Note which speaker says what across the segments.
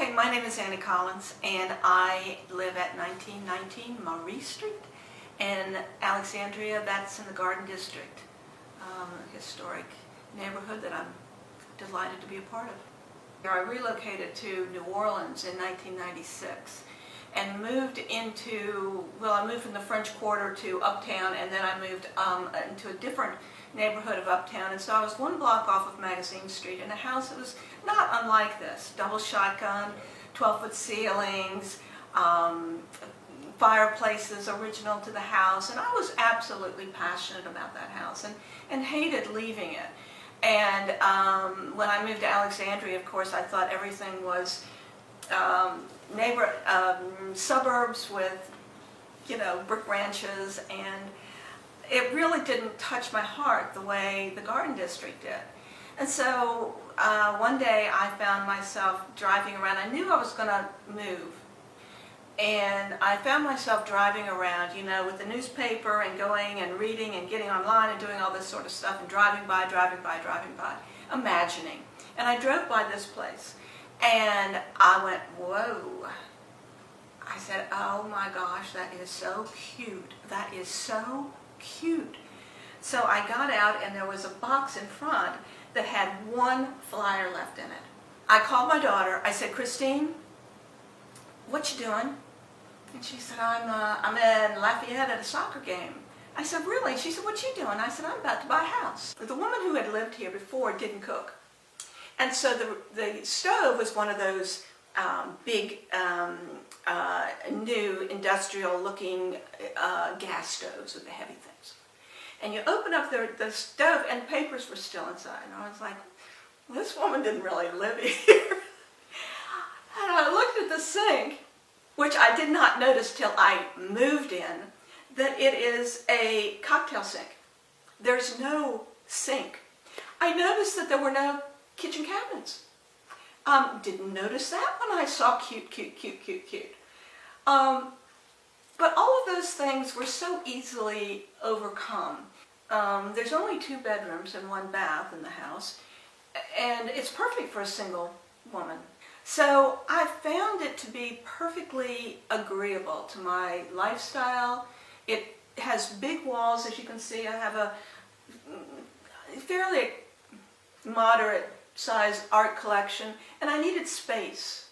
Speaker 1: Okay, my name is Annie Collins, and I live at 1919 Marye Street in Alexandria. That's in the Garden District, a historic neighborhood that I'm delighted to be a part of. I relocated to New Orleans in 1996 and moved into, I moved from the French Quarter to Uptown, and then I moved into a different neighborhood of Uptown. And so I was one block off of Magazine Street in a house that was not unlike this. Double shotgun, 12-foot ceilings, fireplaces original to the house. And I was absolutely passionate about that house and hated leaving it. And when I moved to Alexandria, of course, I thought everything was suburbs with, brick ranches, and it really didn't touch my heart the way the Garden District did. And so one day I found myself driving around. I knew I was going to move, and I found myself driving around, with the newspaper and going and reading and getting online and doing all this sort of stuff and driving by, imagining. And I drove by this place, and I went, whoa. I said, oh my gosh, that is so cute. That is so cute. So I got out, and there was a box in front that had one flyer left in it. I called my daughter. I said, Christine, what you doing? And she said, I'm in Lafayette at a soccer game. I said, really? She said, what you doing? I said, I'm about to buy a house. The woman who had lived here before didn't cook. And so the stove was one of those big, new industrial-looking gas stoves with the heavy things. And you open up the stove, and papers were still inside. And I was like, well, this woman didn't really live here. And I looked at the sink, which I did not notice till I moved in, that it is a cocktail sink. There's no sink. I noticed that there were no kitchen cabinets. Didn't notice that when I saw cute. But all of those things were so easily overcome. There's only 2 bedrooms and 1 bath in the house, and it's perfect for a single woman. So I found it to be perfectly agreeable to my lifestyle. It has big walls, as you can see. I have a fairly moderate size art collection, and I needed space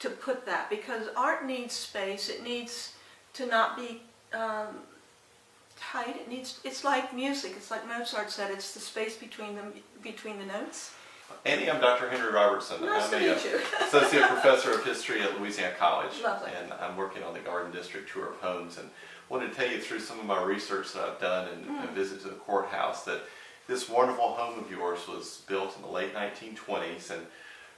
Speaker 1: to put that, because art needs space. It needs to not be tight. It's like music. It's like Mozart said, it's the space between the notes.
Speaker 2: Annie, I'm Dr. Henry Robertson.
Speaker 1: Nice to meet you.
Speaker 2: Associate Professor of History at Louisiana College.
Speaker 1: Lovely.
Speaker 2: And I'm working on the Garden District tour of homes, and wanted to tell you through some of my research that I've done and a visit to the courthouse that this wonderful home of yours was built in the late 1920s and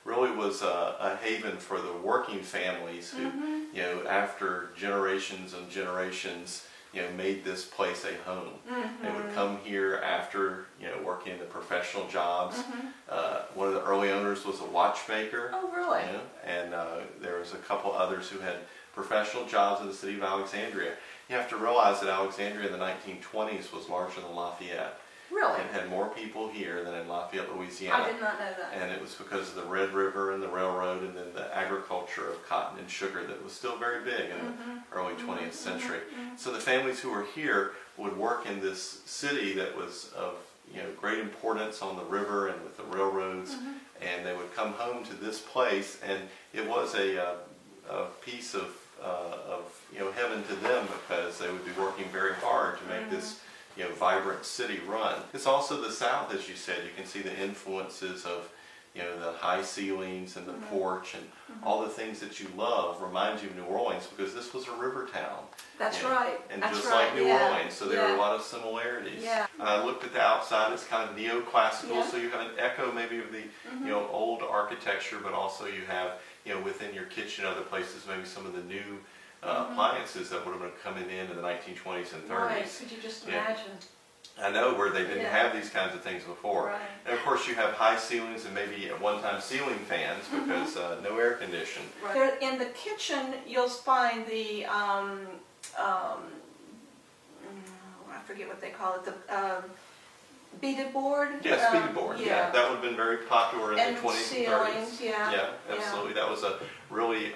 Speaker 2: really was a haven for the working families who, after generations and generations, made this place a home. They would come here after, working in the professional jobs. One of the early owners was a watchmaker.
Speaker 1: Oh, really?
Speaker 2: And there was a couple others who had professional jobs in the city of Alexandria. You have to realize that Alexandria in the 1920s was larger than Lafayette.
Speaker 1: Really?
Speaker 2: It had more people here than in Lafayette, Louisiana.
Speaker 1: I did not know that.
Speaker 2: And it was because of the Red River and the railroad, and then the agriculture of cotton and sugar that was still very big in the early 20th century. So the families who were here would work in this city that was of great importance on the river and with the railroads, and they would come home to this place, and it was a piece of heaven to them, because they would be working very hard to make this vibrant city run. It's also the South, as you said. You can see the influences of the high ceilings and the porch and all the things that you love remind you of New Orleans, because this was a river town.
Speaker 1: That's right.
Speaker 2: And
Speaker 1: That's
Speaker 2: just
Speaker 1: right.
Speaker 2: like New Orleans, so there are a lot of similarities.
Speaker 1: Yeah.
Speaker 2: I looked at the outside. It's kind of neoclassical, so you have an echo maybe of the old architecture, but also you have within your kitchen, other places, maybe some of the new appliances that would have been coming in the 1920s and 30s.
Speaker 1: Right. Could you just imagine?
Speaker 2: I know, where they didn't have these kinds of things before.
Speaker 1: Right.
Speaker 2: And of course you have high ceilings and maybe at one time ceiling fans, because no air condition.
Speaker 1: Right. There, in the kitchen, you'll find the I forget what they call it, beaded board?
Speaker 2: Yes, beaded board. Yeah, that would have been very popular in
Speaker 1: and
Speaker 2: the 20s
Speaker 1: ceilings,
Speaker 2: and 30s.
Speaker 1: yeah.
Speaker 2: Yeah, absolutely. That was a really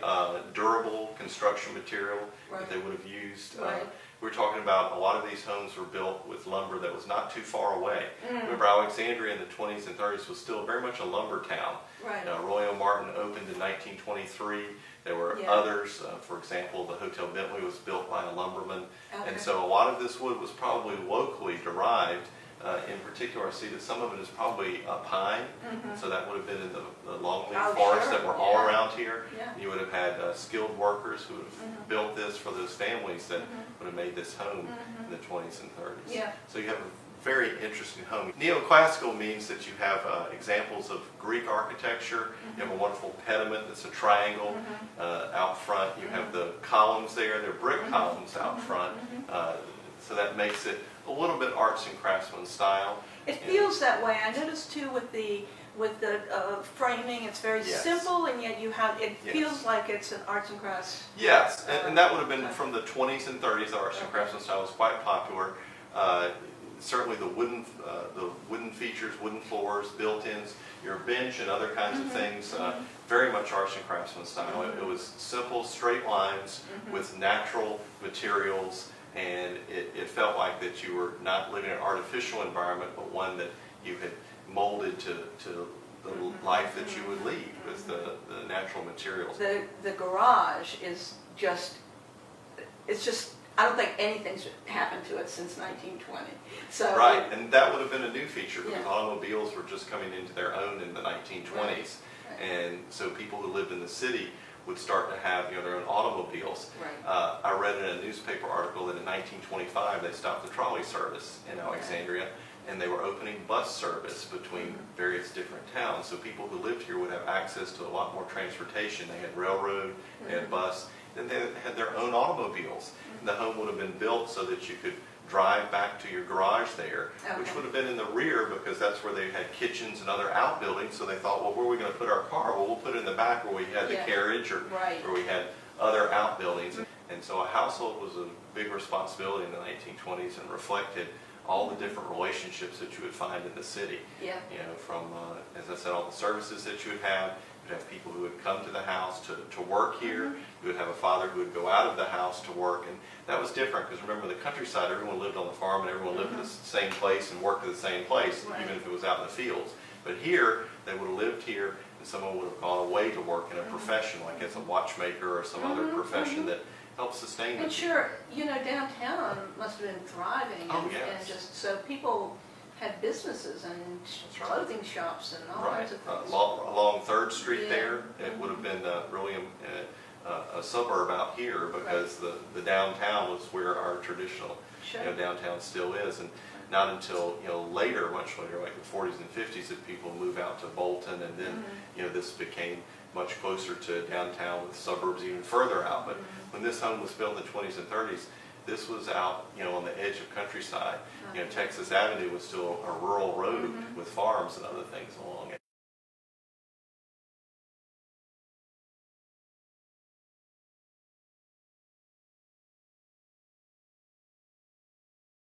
Speaker 2: durable construction material
Speaker 1: Right.
Speaker 2: that they would have used.
Speaker 1: Right.
Speaker 2: We're talking about a lot of these homes were built with lumber that was not too far away.
Speaker 1: Mm.
Speaker 2: Remember, Alexandria in the 20s and 30s was still very much a lumber town.
Speaker 1: Right.
Speaker 2: Royal Martin opened in 1923. There were
Speaker 1: Yeah.
Speaker 2: others. For example, the Hotel Bentley was built by a lumberman.
Speaker 1: Okay.
Speaker 2: And so a lot of this wood was probably locally derived. In particular, I see that some of it is probably pine.
Speaker 1: Mhm.
Speaker 2: So that would have been in the longleaf
Speaker 1: Oh,
Speaker 2: forests
Speaker 1: sure.
Speaker 2: that were all
Speaker 1: Yeah.
Speaker 2: around here.
Speaker 1: Yeah.
Speaker 2: You would have had skilled workers who would have
Speaker 1: Mhm.
Speaker 2: built this for those families that
Speaker 1: Mhm.
Speaker 2: would have made this home
Speaker 1: Mhm.
Speaker 2: in the 20s and 30s.
Speaker 1: Yeah.
Speaker 2: So you have a very interesting home. Neoclassical means that you have examples of Greek architecture. You have a wonderful pediment that's a triangle out front. You have the columns there. They're brick columns out front. So that makes it a little bit arts and craftsman style.
Speaker 1: It feels that way. I noticed too with the framing. It's very
Speaker 2: Yes.
Speaker 1: simple, and yet you have it
Speaker 2: Yes.
Speaker 1: feels like it's an arts and crafts.
Speaker 2: Yes, and that would have been from the 20s and 30s. The arts and craftsman style was quite popular. Certainly the wooden features, wooden floors, built-ins, your bench and other kinds of things, very much arts and craftsman style. It was simple, straight lines with natural materials, and it felt like that you were not living in an artificial environment, but one that you had molded to the life that you would lead with the natural materials.
Speaker 1: The garage is just, it's just, I don't think anything's happened to it since 1920. So
Speaker 2: Right, and that would have been a new feature because
Speaker 1: Yeah.
Speaker 2: automobiles were just coming into their own in the 1920s.
Speaker 1: Right.
Speaker 2: And so people who lived in the city would start to have their own automobiles.
Speaker 1: Right.
Speaker 2: I read in a newspaper article that in 1925 they stopped the trolley service in Alexandria, and they were opening bus service between various different towns. So people who lived here would have access to a lot more transportation. They had railroad, they had bus, then they had their own automobiles. And the home would have been built so that you could drive back to your garage there, which
Speaker 1: Okay.
Speaker 2: would have been in the rear because that's where they had kitchens and other outbuildings. So they thought, well, where are we going to put our car? Well, we'll put it in the back where we had the
Speaker 1: Yeah.
Speaker 2: carriage or
Speaker 1: Right.
Speaker 2: where we had other outbuildings. And so a household was a big responsibility in the 1920s and reflected all the different relationships that you would find in the city.
Speaker 1: Yeah.
Speaker 2: From, as I said, all the services that you would have. You'd have people who would come to the house to work here. You would have a father who would go out of the house to work. And that was different because remember, the countryside, everyone lived on the farm and everyone lived in the same place and worked at the same place,
Speaker 1: Right.
Speaker 2: even if it was out in the fields. But here, they would have lived here and someone would have gone away to work in a profession, like as a watchmaker or some other profession that helped sustain them.
Speaker 1: And sure, downtown must have been thriving.
Speaker 2: Oh,
Speaker 1: and,
Speaker 2: yes.
Speaker 1: and just so people had businesses and
Speaker 2: That's right.
Speaker 1: clothing shops and all
Speaker 2: Right,
Speaker 1: kinds of things.
Speaker 2: along 3rd Street
Speaker 1: Yeah.
Speaker 2: there, it would have been really a suburb out here because the downtown was where our traditional
Speaker 1: Sure.
Speaker 2: downtown still is. And not until later, much later, like the 40s and 50s, that people move out to Bolton, and then this became much closer to downtown with suburbs even further out. But when this home was built in the 20s and 30s, this was out on the edge of countryside. Texas Avenue was still a rural road with farms and other things along it.